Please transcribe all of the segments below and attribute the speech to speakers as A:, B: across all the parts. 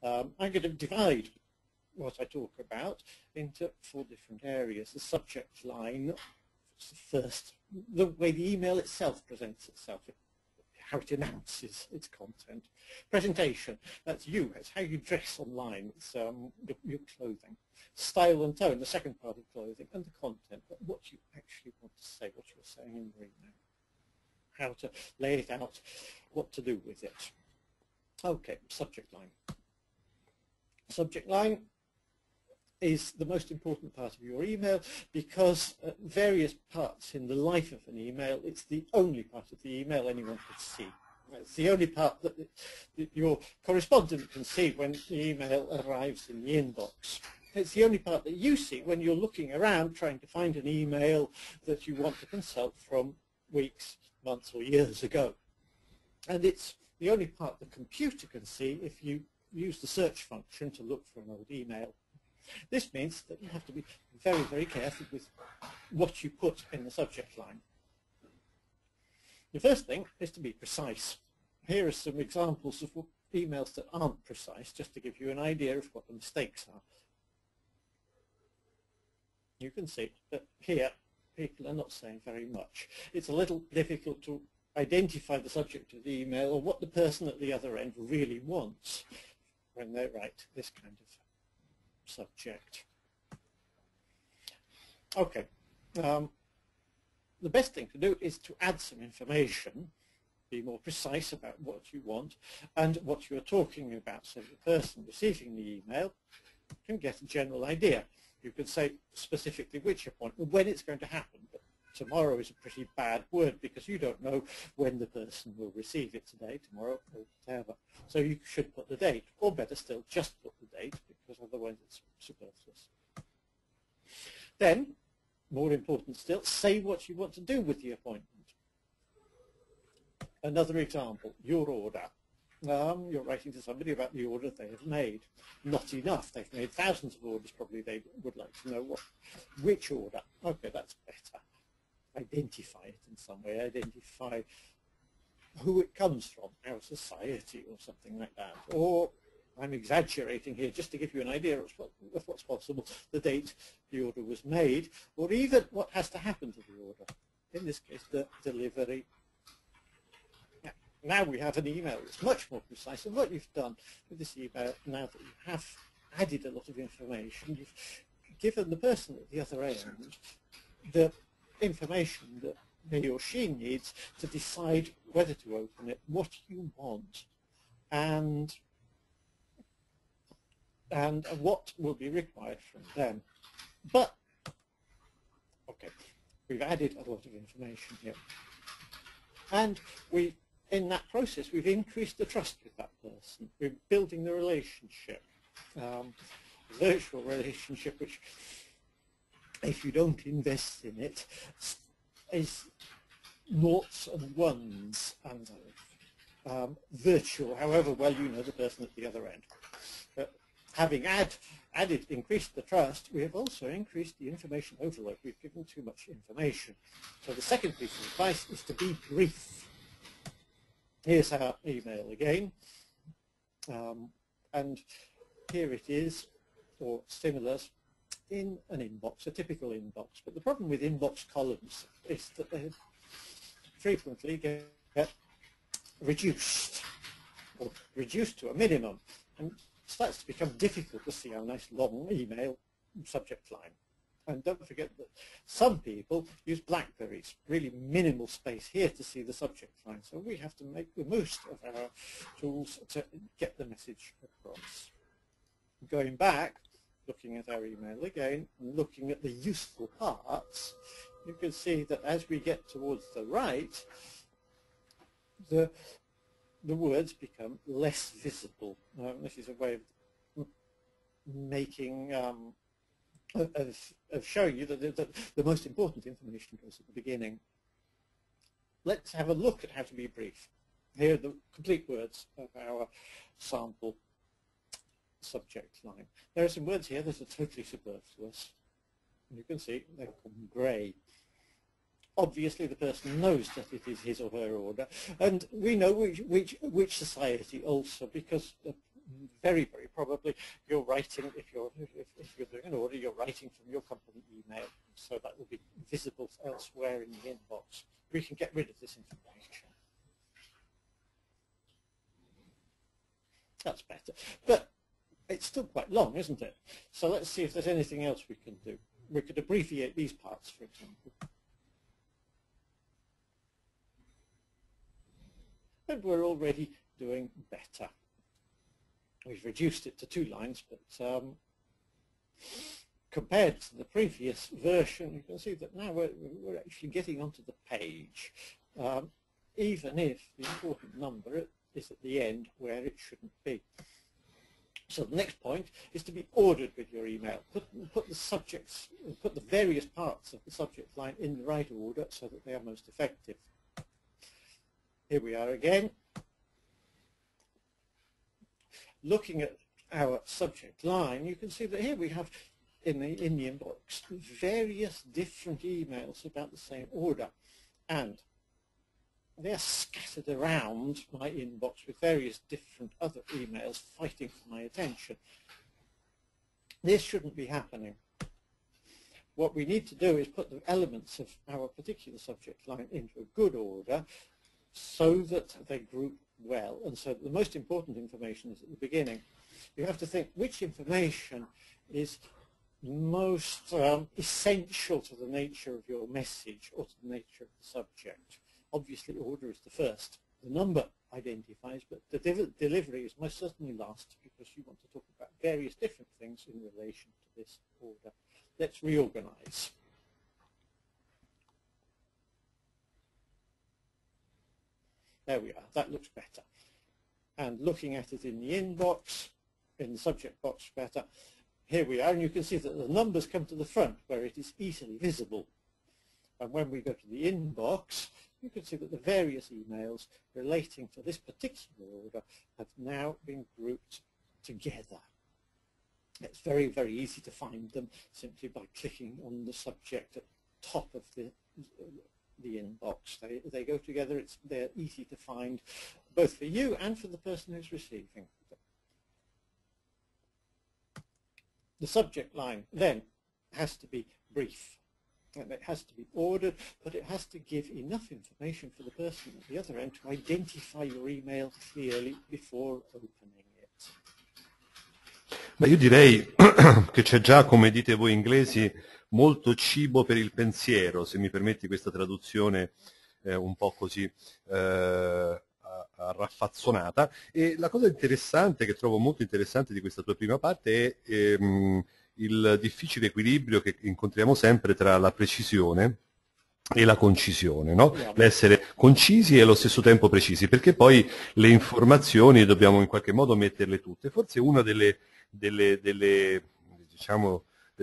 A: I'm going to divide what I talk about into 4 different areas. The subject line, first, the way the email itself presents itself, how it announces its content. Presentation, that's you, it's how you dress online, it's your clothing. Style and tone, the second part of clothing, and the content, what you actually want to say, what you're saying in your email. How to lay it out, what to do with it. Okay, subject line. Subject line is the most important part of your email because at various parts in the life of an email, it's the only part of the email anyone can see. It's the only part that your correspondent can see when the email arrives in the inbox. It's the only part that you see when you're looking around trying to find an email that you want to consult from weeks, months or years ago. And it's the only part the computer can see if you use the search function to look for an old email. This means that you have to be very, very careful with what you put in the subject line. The first thing is to be precise. Here are some examples of emails that aren't precise, just to give you an idea of what the mistakes are. You can see that here people are not saying very much. It's a little difficult to identify the subject of the email or what the person at the other end really wants when they write this kind of subject. Okay, the best thing to do is to add some information, be more precise about what you want and what you're talking about, so the person receiving the email can get a general idea. You could say specifically which appointment, when it's going to happen, but tomorrow is a pretty bad word because you don't know when the person will receive it, today, tomorrow, or whatever. So you should put the date, or better still, just put the date, because otherwise it's superfluous. Then, more important still, say what you want to do with the appointment. Another example, your order. You're writing to somebody about the order they have made. Not enough. They've made thousands of orders. Probably they would like to know which order. Okay, that's better. Identify it in some way. Identify who it comes from, our society or something like that. Or, I'm exaggerating here just to give you an idea of what's possible, the date the order was made, or even what has to happen to the order. In this case, the delivery. Now we have an email that's much more precise, and what you've done with this email, now that you have added a lot of information, you've given the person at the other end the information that he or she needs to decide whether to open it, what you want, and what will be required from them. But, okay, we've added a lot of information here. And in that process, we've increased the trust with that person. We're building the relationship, virtual relationship, which, if you don't invest in it, is noughts and ones, and virtual, however well you know the person at the other end. But having increased the trust, we have also increased the information overload. We've given too much information. So the second piece of advice is to be brief. Here's our email again, and here it is, or similars, in an inbox, a typical inbox. But the problem with inbox columns is that they frequently get reduced, or reduced to a minimum, and it starts to become difficult to see our nice long email subject line. And don't forget that some people use BlackBerries, really minimal space here to see the subject line. So we have to make the most of our tools to get the message across. Going back, looking at our email again, and looking at the useful parts, you can see that as we get towards the right, the words become less visible. This is a way of making of showing you that the most important information goes at the beginning. Let's have a look at how to be brief. Here are the complete words of our sample subject line. There are some words here that are totally superfluous. And you can see they've gone grey. Obviously the person knows that it is his or her order, and we know which society also, because a very, very probably you're writing, if you're doing an order, you're writing from your company email, so that will be visible elsewhere in the inbox. We can get rid of this information. That's better. But it's still quite long, isn't it? So let's see if there's anything else we can do. We could abbreviate these parts, for example. And we're already doing better. We've reduced it to 2 lines, but compared to the previous version, you can see that now we're actually getting onto the page, even if the important number is at the end where it shouldn't be. So the next point is to be ordered with your email. Put the subjects, put the various parts of the subject line in the right order so that they are most effective. Here we are again. Looking at our subject line, you can see that here we have in the inbox various different emails about the same order, and they're scattered around my inbox with various different other emails fighting for my attention. This shouldn't be happening. What we need to do is put the elements of our particular subject line into a good order so that they group well, and so that the most important information is at the beginning. You have to think which information is most essential to the nature of your message or to the nature of the subject. Obviously, order is the first. The number identifies, but the delivery is most certainly last, because you want to talk about various different things in relation to this order. Let's reorganize. There we are. That looks better. And looking at it in the inbox, in the subject box better, here we are, and you can see that the numbers come to the front where it is easily visible. And when we go to the inbox, you can see that the various emails relating to this particular order have now been grouped together. It's very, very easy to find them simply by clicking on the subject at the top of the inbox. They go together. They're easy to find, both for you and for the person who's receiving. The subject line then has to be brief, and it has to be ordered, but it has to give enough information for the person at the other end to identify your email clearly before opening it.
B: Beh, io direi che c'è già, come dite voi inglesi, molto cibo per il pensiero, se mi permetti questa traduzione un po' così raffazzonata. E la cosa interessante, che trovo molto interessante di questa tua prima parte, è il difficile equilibrio che incontriamo sempre tra la precisione e la concisione, no? L'essere concisi e allo stesso tempo precisi, perché poi le informazioni dobbiamo in qualche modo metterle tutte. Forse una delle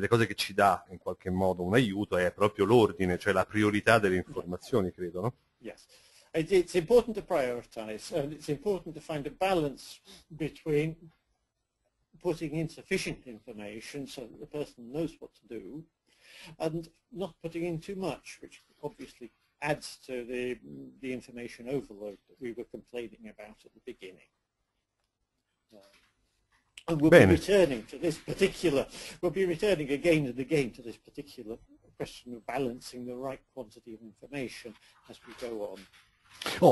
B: cose che ci dà in qualche modo un aiuto è proprio l'ordine, cioè la priorità delle informazioni, credo, no?
A: Yes. It's important to prioritize, and it's important to find a balance between putting in sufficient information so that the person knows what to do, and not putting in too much, which obviously adds to the information overload that we were complaining about at the beginning. And we'll be returning to this particular, we'll be returning again and again to this particular question of balancing the right quantity of information as we go on.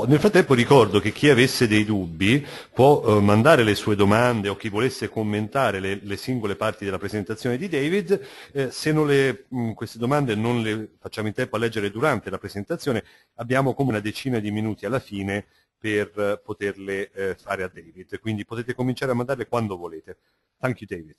B: Nel frattempo ricordo che chi avesse dei dubbi può mandare le sue domande, o chi volesse commentare le singole parti della presentazione di David. Se queste domande non le facciamo in tempo a leggere durante la presentazione, abbiamo come una decina di minuti alla fine per poterle fare a David, quindi potete cominciare a mandarle quando volete. Thank you, David.